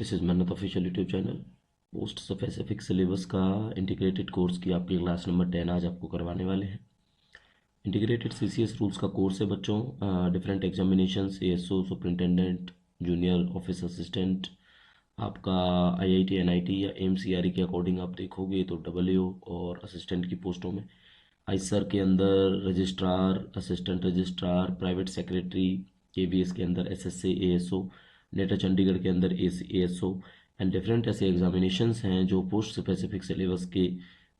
This is मन्नत official YouTube channel. Post specific syllabus का integrated course की आपकी क्लास नंबर 10 आज आपको करवाने वाले हैं। इंटीग्रेटेड सीसीएस रूल्स का कोर्स है बच्चों। Different examinations, ASO, superintendent, junior office assistant, आपका आईआईटी, एनआईटी या एमसीआरई के अकॉर्डिंग आप देखोगे तो डब्ल्यू और असिस्टेंट की पोस्टों में, आईसर के अंदर registrar, assistant registrar, private secretary, KVS के अंदर एसएससी, एएसओ, नेटा चंडीगढ़ के अंदर एएसओ एंड डिफरेंट ऐसे एग्जामिनेशंस हैं जो पोस्ट स्पेसिफिक सिलेबस के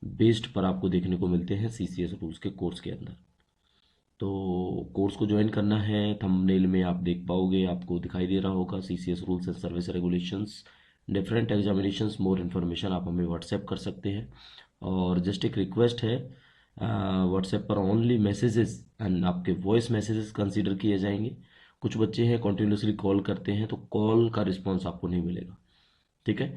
बेस्ड पर आपको देखने को मिलते हैं सीसीएस रूल्स के कोर्स के अंदर। तो कोर्स को ज्वाइन करना है, थंबनेल में आप देख पाओगे, आपको दिखाई दे रहा होगा CCS rules and service regulations, different examinations, more information आप हमें व्हाट्सएप कर सकते हैं। और जस्ट एक रिक्वेस्ट है, व्हाट्सएप पर ओनली मैसेजेस एंड आपके वॉइस मैसेजेस कंसीडर किए जाएंगे। कुछ बच्चे हैं कंटिन्यूसली कॉल करते हैं, तो कॉल का रिस्पॉन्स आपको नहीं मिलेगा, ठीक है।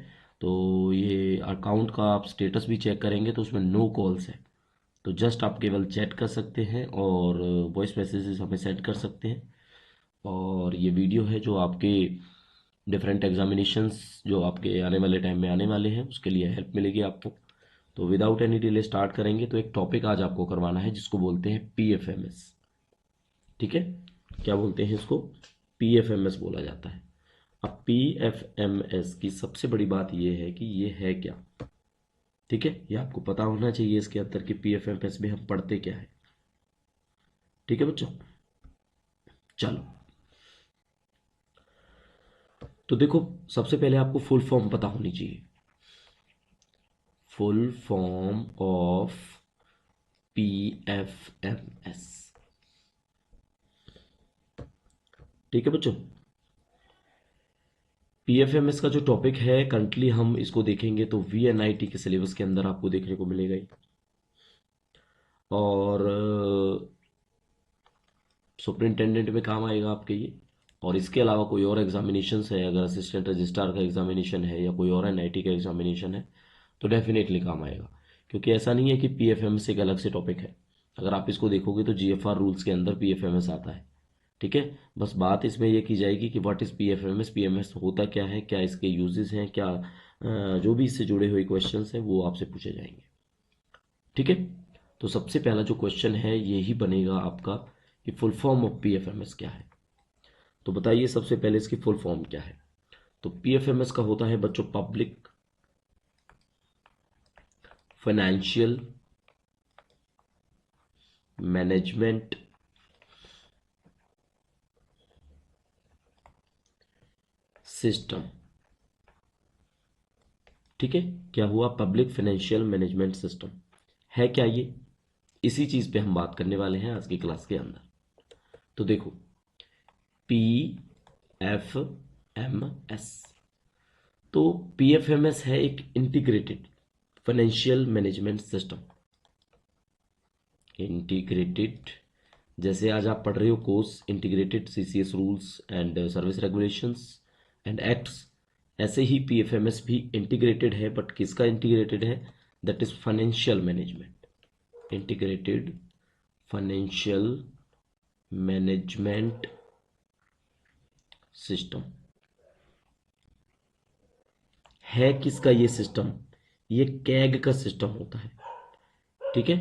तो ये अकाउंट का आप स्टेटस भी चेक करेंगे तो उसमें नो कॉल्स है, तो जस्ट आप केवल चैट कर सकते हैं और वॉइस मैसेजेस हमें सेंड कर सकते हैं। और ये वीडियो है जो आपके डिफरेंट एग्जामिनेशंस जो आपके आने वाले टाइम में आने वाले हैं उसके लिए हेल्प मिलेगी आपको। तो विदाउट एनी डिले स्टार्ट करेंगे। तो एक टॉपिक आज आपको करवाना है जिसको बोलते हैं पीएफएमएस, ठीक है। क्या बोलते हैं इसको? पीएफएमएस बोला जाता है। अब पीएफएमएस की सबसे बड़ी बात यह है कि ये है क्या, ठीक है। ये आपको पता होना चाहिए इसके अंदर कि पीएफएमएस में हम पढ़ते क्या है, ठीक है बच्चों। चलो, तो देखो, सबसे पहले आपको फुल फॉर्म पता होनी चाहिए। फुल फॉर्म ऑफ पीएफएमएस, ठीक है बच्चों। पीएफएमएस का जो टॉपिक है करंटली हम इसको देखेंगे तो वीएनआईटी के सिलेबस के अंदर आपको देखने को मिलेगा ही। और सुपरिंटेंडेंट में काम आएगा आपके ये। और इसके अलावा कोई और एग्जामिनेशंस है, अगर असिस्टेंट रजिस्ट्रार का एग्जामिनेशन है या कोई और एनआईटी का एग्जामिनेशन है तो डेफिनेटली काम आएगा। क्योंकि ऐसा नहीं है कि पीएफएमएस एक अलग से टॉपिक है। अगर आप इसको देखोगे तो जीएफआर रूल्स के अंदर पीएफएमएस आता है, ठीक है। बस बात इसमें यह की जाएगी कि व्हाट इज़ पीएफएमएस, पीएमएस होता क्या है, क्या इसके यूजेस हैं, क्या जो भी इससे जुड़े हुए क्वेश्चंस हैं वो आपसे पूछे जाएंगे, ठीक है। तो सबसे पहला जो क्वेश्चन है यही बनेगा आपका कि फुल फॉर्म ऑफ पीएफएमएस क्या है। तो बताइए सबसे पहले इसकी फुल फॉर्म क्या है। तो पीएफएमएस का होता है बच्चों पब्लिक फाइनेंशियल मैनेजमेंट सिस्टम, ठीक है। क्या हुआ? पब्लिक फाइनेंशियल मैनेजमेंट सिस्टम है क्या ये? इसी चीज पे हम बात करने वाले हैं आज की क्लास के अंदर। तो देखो, पी एफ एम एस, तो पीएफएमएस है एक integrated financial management system. Integrated, जैसे आज आप पढ़ रहे हो course integrated CCS rules and service regulations and acts, ऐसे ही पीएफएमएस भी इंटीग्रेटेड है। बट किसका इंटीग्रेटेड है? That is financial management, integrated financial management system है। किसका ये सिस्टम? ये कैग का सिस्टम होता है, ठीक है।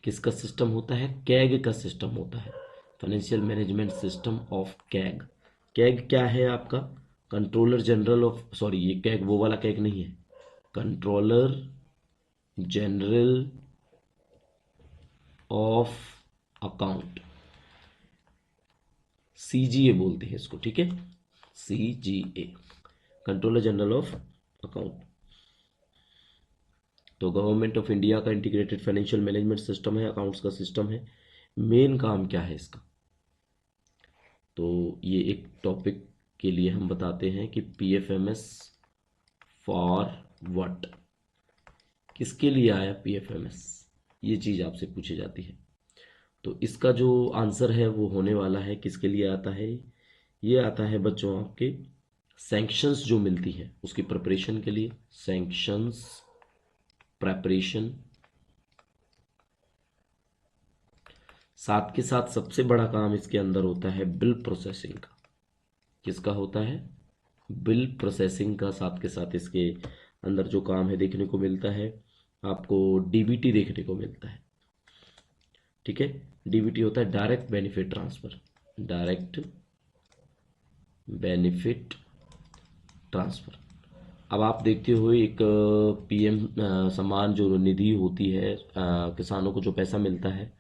किसका सिस्टम होता है? कैग का सिस्टम होता है, financial management system of CAG. CAG क्या है आपका? कंट्रोलर जनरल ऑफ, सॉरी ये कैग वो वाला कैग नहीं है, controller general of account, CGA बोलते हैं इसको, ठीक है। CGA, controller general of account. तो गवर्नमेंट ऑफ इंडिया का इंटीग्रेटेड फाइनेंशियल मैनेजमेंट सिस्टम है, अकाउंट्स का सिस्टम है। मेन काम क्या है इसका? तो ये एक टॉपिक के लिए हम बताते हैं कि पीएफएमएस फॉर व्हाट, किसके लिए आया पीएफएमएस, ये चीज आपसे पूछी जाती है। तो इसका जो आंसर है वो होने वाला है किसके लिए आता है? ये आता है बच्चों आपके सैंक्शंस जो मिलती है उसकी प्रिपरेशन के लिए। सैंक्शंस प्रेपरेशन, साथ के साथ सबसे बड़ा काम इसके अंदर होता है बिल प्रोसेसिंग का। किसका होता है? बिल प्रोसेसिंग का साथ के साथ इसके अंदर जो काम है देखने को मिलता है, आपको डीबीटी देखने को मिलता है। ठीक है, डीबीटी होता है direct benefit transfer, direct benefit transfer. अब आप देखते हो एक पीएम सम्मान जो निधि होती है, किसानों को जो पैसा मिलता है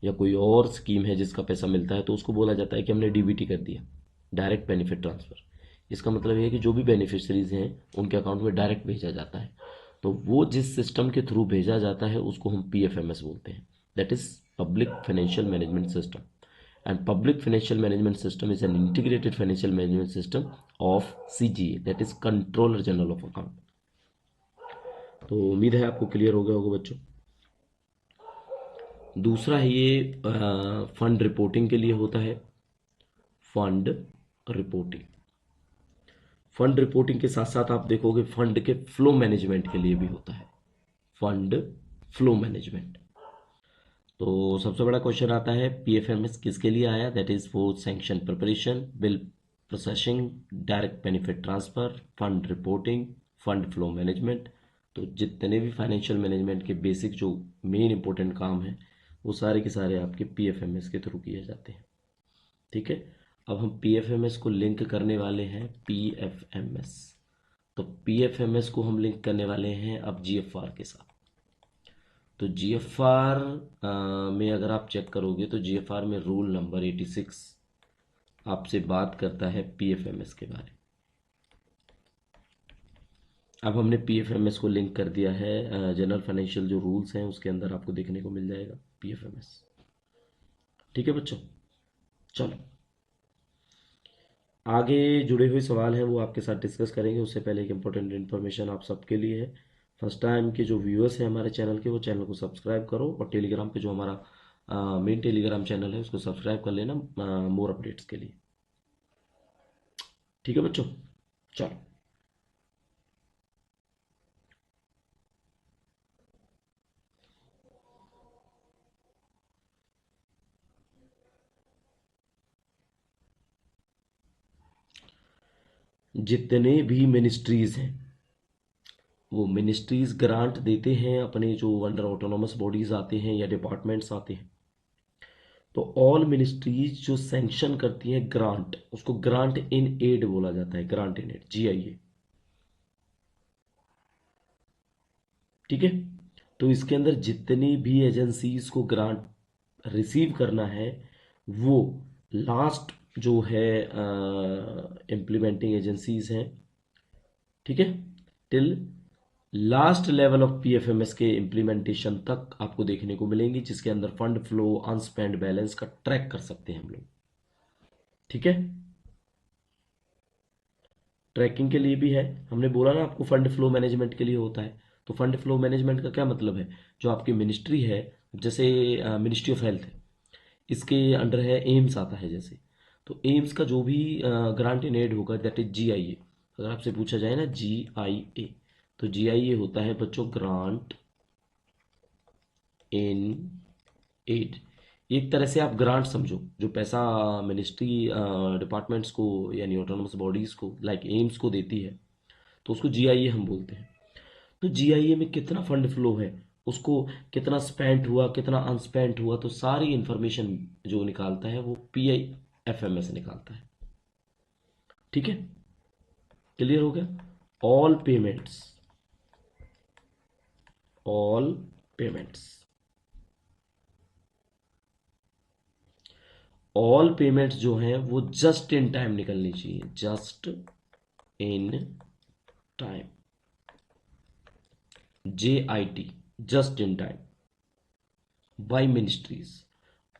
या कोई और स्कीम है जिसका पैसा मिलता है, तो उसको बोला जाता है कि हमने डीबीटी कर दिया, डायरेक्ट बेनिफिट ट्रांसफर। इसका मतलब ये है कि जो भी बेनिफिशरीज हैं उनके अकाउंट में डायरेक्ट भेजा जाता है। तो वो जिस सिस्टम के थ्रू भेजा जाता है उसको हम पीएफएमएस बोलते हैं, that is public financial management system. And public financial management system is an integrated financial management system of CGA, that is Controller General of Account। तो उम्मीद है आपको क्लियर हो गया होगा बच्चों। दूसरा है ये फंड रिपोर्टिंग के लिए होता है, फंड रिपोर्टिंग। फंड रिपोर्टिंग के साथ साथ आप देखोगे फंड के फ्लो मैनेजमेंट के लिए भी होता है, फंड फ्लो मैनेजमेंट। तो सबसे बड़ा क्वेश्चन आता है पीएफएमएस किसके लिए आया, that is for sanction preparation, bill processing, direct benefit transfer, fund reporting, fund flow management. तो जितने भी फाइनेंशियल मैनेजमेंट के बेसिक जो मेन इंपॉर्टेंट काम है वो सारे के सारे आपके पीएफएमएस के थ्रू किए जाते हैं। ठीक है, अब हम पीएफएमएस को लिंक करने वाले हैं, पीएफएमएस। तो पीएफएमएस को हम लिंक करने वाले हैं अब जीएफआर के साथ। तो जीएफआर में अगर आप चेक करोगे तो जीएफआर में रूल नंबर 86 आपसे बात करता है पीएफएमएस के बारे में। अब हमने पीएफएमएस को लिंक कर दिया है, जनरल फाइनेंशियल जो रूल्स हैं उसके अंदर आपको देखने को मिल जाएगा पीएफएमएस। ठीक है बच्चों, चलो आगे जुड़े हुए सवाल हैं वो आपके साथ डिस्कस करेंगे। उससे पहले एक इम्पोर्टेंट इन्फॉर्मेशन आप सबके लिए है, फर्स्ट टाइम के जो व्यूअर्स हैं हमारे चैनल के, वो चैनल को सब्सक्राइब करो और टेलीग्राम पे जो हमारा मेन टेलीग्राम चैनल है उसको सब्सक्राइब कर लेना मोर अपडेट्स के लिए। ठीक है बच्चों, चलो जितने भी मिनिस्ट्रीज हैं वो मिनिस्ट्रीज ग्रांट देते हैं अपने जो अंडर ऑटोनोमस बॉडीज आते हैं या डिपार्टमेंट्स आते हैं। तो ऑल मिनिस्ट्रीज जो सैंक्शन करती हैं ग्रांट, उसको ग्रांट इन एड बोला जाता है, ग्रांट इन एड, जीआईए। ठीक है, तो इसके अंदर जितनी भी एजेंसीज को ग्रांट रिसीव करना है वो लास्ट जो है इम्प्लीमेंटिंग एजेंसीज हैं, ठीक है, till last level of PFMS के इम्प्लीमेंटेशन तक आपको देखने को मिलेंगी, जिसके अंदर फंड फ्लो अनस्पेंड बैलेंस का ट्रैक कर सकते हैं हम लोग। ठीक है, ट्रैकिंग के लिए भी है, हमने बोला ना आपको फंड फ्लो मैनेजमेंट के लिए होता है। तो फंड फ्लो मैनेजमेंट का क्या मतलब है, जो आपकी मिनिस्ट्री है, जैसे मिनिस्ट्री ऑफ हेल्थ है, इसके अंडर है एम्स आता है जैसे, तो एम्स का जो भी ग्रांट इन एड होगा दैट इज जीआईए। अगर आपसे पूछा जाए ना जीआईए, तो जीआईए होता है बच्चों ग्रांट इन एड। एक तरह से आप ग्रांट समझो, जो पैसा मिनिस्ट्री डिपार्टमेंट्स को यानी ऑटोनोमस बॉडीज को लाइक एम्स को देती है, तो उसको जीआईए हम बोलते हैं। तो जीआईए में कितना फंड फ्लो है, उसको कितना स्पेंट हुआ कितना अनस्पेंट हुआ, तो सारी इंफॉर्मेशन जो निकालता है वो पीआईएफएमएस निकालता है। ठीक है, क्लियर हो गया। All payments, all payments, all payments जो हैं वो जस्ट इन टाइम निकलनी चाहिए, just in time, JIT, just in time, by ministries.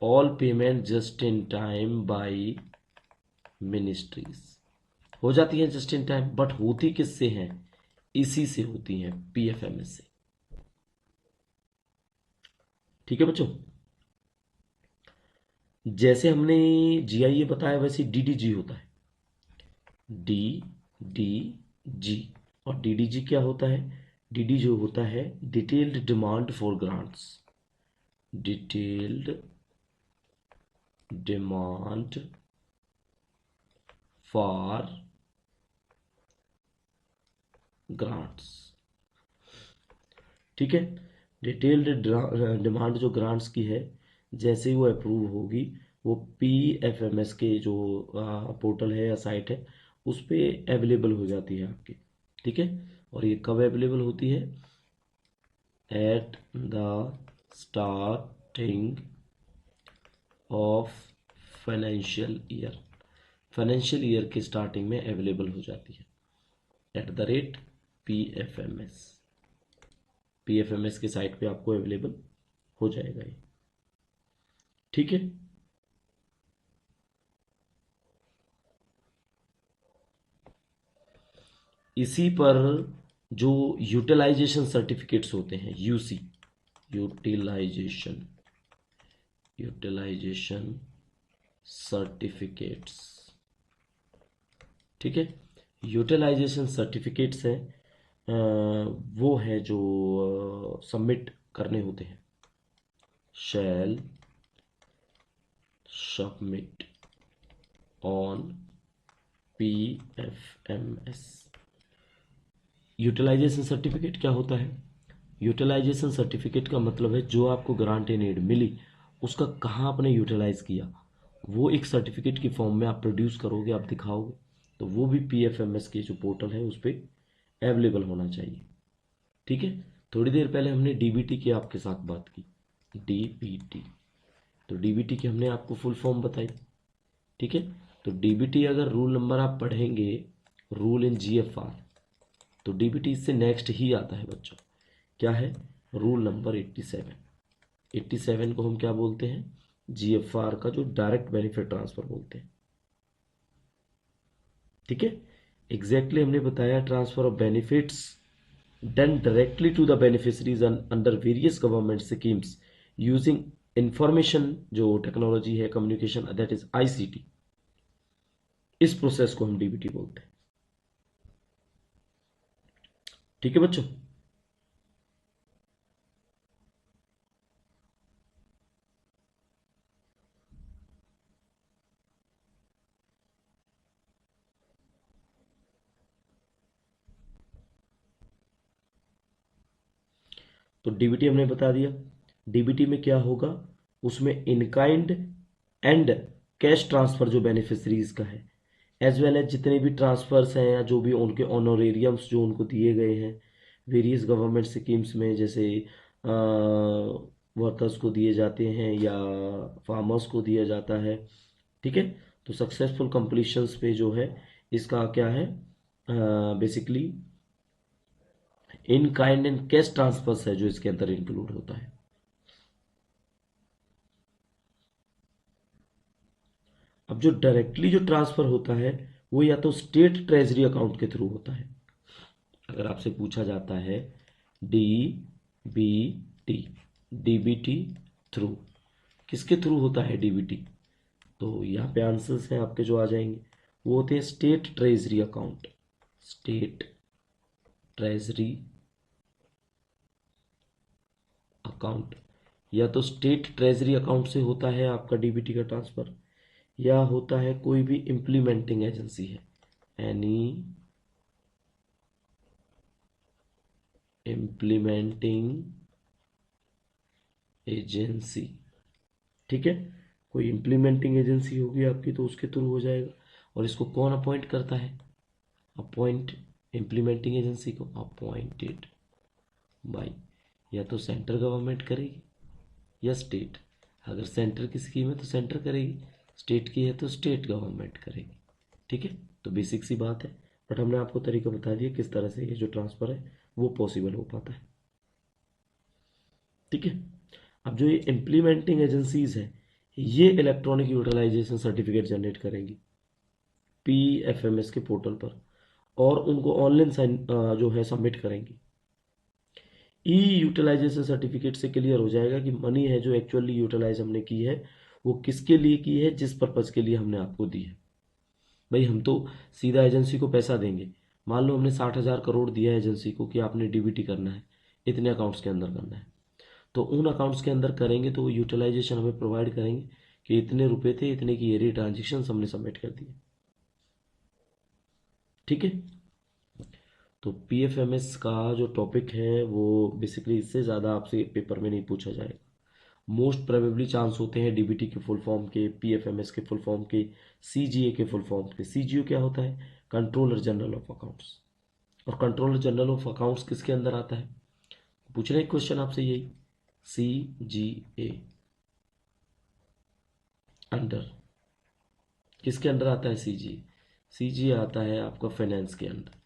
All payment just in time by ministries हो जाती है जस्ट इन टाइम, बट होती किससे हैं, इसी से होती हैं, पीएफएमएस से। ठीक है बच्चों, जैसे हमने जीआईए बताया वैसे डीडीजी होता है, DDG। और डीडीजी क्या होता है, डीडी जो होता है detailed demand for grants, detailed demand for grants. ठीक है, डिटेल्ड डिमांड जो ग्रांट्स की है, जैसे ही वो अप्रूव होगी वो PFMS के जो पोर्टल है या साइट है उस पर अवेलेबल हो जाती है आपकी। ठीक है, और ये कब अवेलेबल होती है? At the starting of financial year, financial year के स्टार्टिंग में अवेलेबल हो जाती है @PFMS। PFMS के साइट पे आपको अवेलेबल हो जाएगा ये। ठीक है, इसी पर जो यूटिलाइजेशन सर्टिफिकेट्स होते हैं, UC, यूटिलाइजेशन यूटिलाइजेशन सर्टिफिकेट्स। ठीक है, यूटिलाइजेशन सर्टिफिकेट्स है वो है जो सबमिट करने होते हैं। Shall submit on PFMS। Utilisation certificate क्या होता है? यूटिलाइजेशन सर्टिफिकेट का मतलब है जो आपको ग्रांट इन एड मिली उसका कहाँ आपने यूटिलाइज किया, वो एक सर्टिफिकेट की फॉर्म में आप प्रोड्यूस करोगे, आप दिखाओगे, तो वो भी PFMS के जो पोर्टल है उस पर अवेलेबल होना चाहिए। ठीक है, थोड़ी देर पहले हमने DBT की आपके साथ बात की, DBT, तो DBT की हमने आपको फुल फॉर्म बताई। ठीक है, तो DBT अगर रूल नंबर आप पढ़ेंगे, रूल इन GFR, तो DBT इससे नेक्स्ट ही आता है बच्चों। क्या है? Rule number 87। 87 को हम क्या बोलते हैं? GFR का जो डायरेक्ट बेनिफिट ट्रांसफर बोलते हैं। ठीक है, एग्जैक्टली हमने बताया transfer of benefits done directly to the beneficiaries under various government schemes using information जो टेक्नोलॉजी है, कम्युनिकेशन, दैट इज ICT। इस प्रोसेस को हम DBT बोलते हैं। ठीक है बच्चों, तो DBT हमने बता दिया। DBT में क्या होगा, उसमें इनकाइंड एंड कैश ट्रांसफर जो बेनिफिशरीज का है, एज वेल एज जितने भी ट्रांसफर्स हैं या जो भी उनके ऑनोरेरियम्स जो उनको दिए गए हैं वेरियस गवर्नमेंट स्कीम्स में, जैसे वर्कर्स को दिए जाते हैं या फार्मर्स को दिया जाता है। ठीक है, तो सक्सेसफुल कंप्लीशंस पे जो है इसका क्या है, basically in kind and cash transfers है जो इसके अंदर इंक्लूड होता है। अब जो डायरेक्टली जो ट्रांसफर होता है वो या तो स्टेट ट्रेजरी अकाउंट के थ्रू होता है। अगर आपसे पूछा जाता है DBT, DBT थ्रू, किसके थ्रू होता है DBT, तो यहाँ पे आंसर्स हैं आपके जो आ जाएंगे, वो होते हैं state treasury account, state treasury account, या तो स्टेट ट्रेजरी अकाउंट से होता है आपका DBT का ट्रांसफर, या होता है कोई भी इम्प्लीमेंटिंग एजेंसी है, एनी इम्प्लीमेंटिंग एजेंसी। ठीक है, कोई इम्प्लीमेंटिंग एजेंसी होगी आपकी तो उसके थ्रू हो जाएगा। और इसको कौन अपॉइंट करता है? अपॉइंट इम्प्लीमेंटिंग एजेंसी को अपॉइंटेड बाय, या तो सेंट्रल गवर्नमेंट करेगी या स्टेट। अगर सेंटर की स्कीम है तो सेंटर करेगी, स्टेट की है तो स्टेट गवर्नमेंट करेगी। ठीक है, तो बेसिक सी बात है, बट हमने आपको तरीका बता दिया किस तरह से ये जो ट्रांसफ़र है वो पॉसिबल हो पाता है। ठीक है, अब जो ये इम्प्लीमेंटिंग एजेंसीज है ये इलेक्ट्रॉनिक यूटिलाइजेशन सर्टिफिकेट जनरेट करेंगी PFMS के पोर्टल पर, और उनको ऑनलाइन साइन जो है सबमिट करेंगी। यूटिलाइजेशन सर्टिफिकेट से क्लियर हो जाएगा कि मनी है जो एक्चुअली यूटिलाइज हमने की है वो किसके लिए की है, जिस पर्पज़ के लिए हमने आपको दी है। भाई हम तो सीधा एजेंसी को पैसा देंगे, मान लो हमने 60,000 करोड़ दिया है एजेंसी को कि आपने DBT करना है, इतने अकाउंट्स के अंदर करना है, तो उन अकाउंट्स के अंदर करेंगे तो वो यूटिलाइजेशन हमें प्रोवाइड करेंगे कि इतने रुपए थे, इतने की एरिया ट्रांजेक्शन हमने सबमिट कर दिए। ठीक है, तो पीएफएमएस का जो टॉपिक है वो बेसिकली इससे ज़्यादा आपसे पेपर में नहीं पूछा जाएगा। मोस्ट प्रोबेबली चांस होते हैं डीबीटी के फुल फॉर्म के, पीएफएमएस के फुल फॉर्म के, सीजीए के फुल फॉर्म के। सीजीओ क्या होता है? Controller general of accounts. और कंट्रोलर जनरल ऑफ अकाउंट्स किसके अंदर आता है? पूछ रहे हैं क्वेश्चन आपसे यही, सीजीए अंडर। किसके अंडर आता है सीजीए? सीजीए आता है आपका फाइनेंस के अंदर।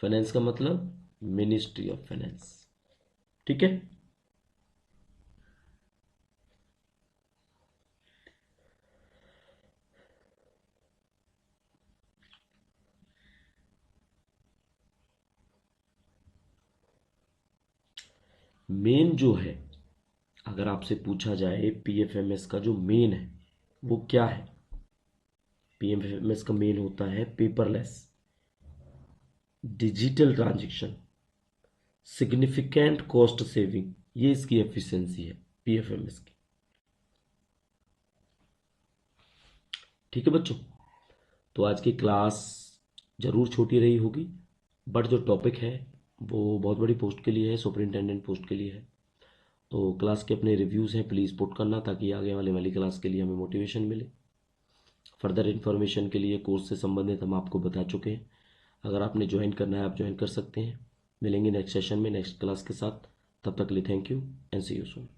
फाइनेंस का मतलब मिनिस्ट्री ऑफ फाइनेंस। ठीक है। मेन जो है, अगर आपसे पूछा जाए पीएफएमएस का जो मेन है वो क्या है? पीएफएमएस का मेन होता है paperless, digital transaction, significant cost saving. ये इसकी एफिशिएंसी है पीएफएमएस की। ठीक है बच्चों, तो आज की क्लास जरूर छोटी रही होगी, बट जो टॉपिक है वो बहुत बड़ी पोस्ट के लिए है, सुपरिंटेंडेंट पोस्ट के लिए है। तो क्लास के अपने रिव्यूज़ हैं, प्लीज़ पुट करना ताकि आगे वाले वाली क्लास के लिए हमें मोटिवेशन मिले। फर्दर इन्फॉर्मेशन के लिए कोर्स से संबंधित हम आपको बता चुके हैं। अगर आपने ज्वाइन करना है आप ज्वाइन कर सकते हैं। मिलेंगे नेक्स्ट सेशन में नेक्स्ट क्लास के साथ। तब तक के लिए thank you and see you soon.